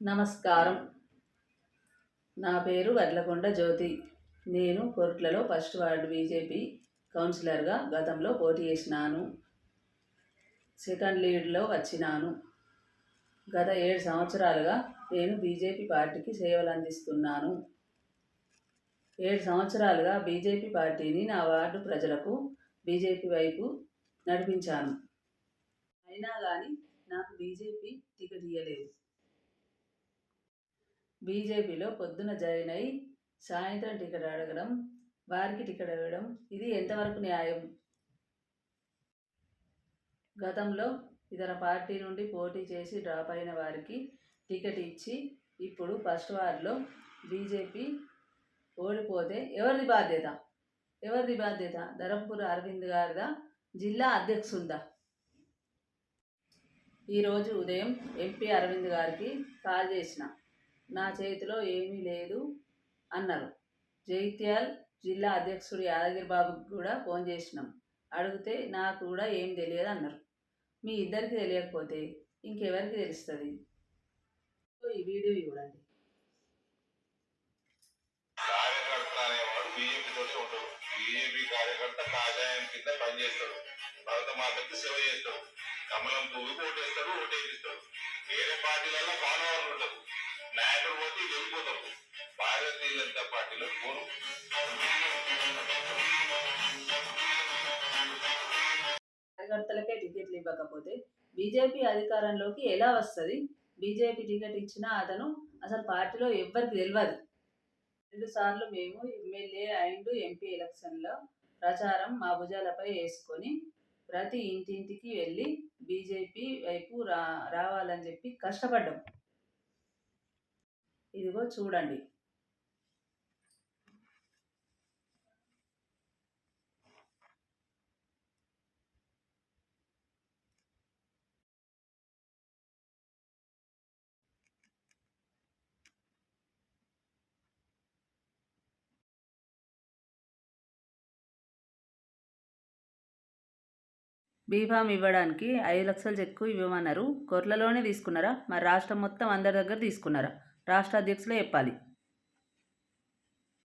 నమస్కారం. నా పేరు వర్లకొండ జ్యోతి. నేను కొర్ట్లలో ఫస్ట్ వార్డు బీజేపీ కౌన్సిలర్గా గతంలో పోటీ చేసినాను. సెకండ్ లీడ్లో వచ్చినాను. గత 7 సంవత్సరాలుగా నేను బీజేపీ పార్టీకి సేవలు అందిస్తున్నాను. 7 సంవత్సరాలుగా బీజేపీ పార్టీని నా వార్డు ప్రజలకు బీజేపీ వైపు నడిపించాను. అయినా కానీ నాకు బీజేపీ టికెట్ ఇవ్వలేదు. బీజేపీలో పొద్దున జాయిన్ అయి సాయంత్రం టికెట్ అడగడం, వారికి టికెట్ ఇవ్వడం ఇది ఎంతవరకు న్యాయం? గతంలో ఇతర పార్టీ నుండి పోటీ చేసి డ్రాప్ అయిన వారికి టికెట్ ఇచ్చి ఇప్పుడు ఫస్ట్ వార్డులో బీజేపీ ఓడిపోతే ఎవరిది బాధ్యత? ధరంపూర్ అరవింద్ గారిదా, జిల్లా అధ్యక్షుందా? ఈరోజు ఉదయం ఎంపీ అరవింద్ గారికి కాల్ చేసిన, నా చేతిలో ఏమీ లేదు అన్నారు. జైత్యాల్ జిల్లా అధ్యక్షుడు యాదగిరి బాబుకి కూడా ఫోన్ చేసినాం. అడిగితే నాకు కూడా ఏం తెలియదు అన్నారు. మీ ఇద్దరికి తెలియకపోతే ఇంకెవరికి తెలుస్తుంది? ఈ వీడియో చూడండి. కార్యకర్త అనేవాడు బీజేపీ తోనే ఉంటాడు. బీజేపీ కార్యకర్త కాషాయం కింద పనిచేస్తాడు, భరతమాతకి సేవ చేస్తాడు, కమలం పువ్వు ఓటేస్తాడు, ఓటేపిస్తాడు. వేరే పార్టీలలో ఫాలోవర్లు ఉంటారు, నాయకుడు పోతే వెళ్ళిపోతారు. భారతీయ జనతా పార్టీలో పోరు. కార్యకర్తలకే టికెట్లు ఇవ్వకపోతే బీజేపీ అధికారంలోకి ఎలా వస్తుంది? బీజేపీ టికెట్ ఇచ్చినా అతను అసలు పార్టీలో ఎవ్వరికి తెలియదు. 2 సార్లు మేము ఎమ్మెల్యే అండ్ ఎంపీ ఎలక్షన్లో ప్రచారం మా భుజాలపై వేసుకొని ప్రతి ఇంటింటికి వెళ్ళి బీజేపీ వైపు రావాలని చెప్పి కష్టపడ్డాం. ఇదిగో చూడండి. బీఫామ్ ఇవ్వడానికి 5 లక్షలు చెక్కు ఇవ్వమన్నారు. కొర్లలోనే తీసుకున్నారా? మరి రాష్ట్రం మొత్తం అందరి దగ్గర తీసుకున్నారా? రాష్ట్ర అధ్యక్షులే చెప్పాలి.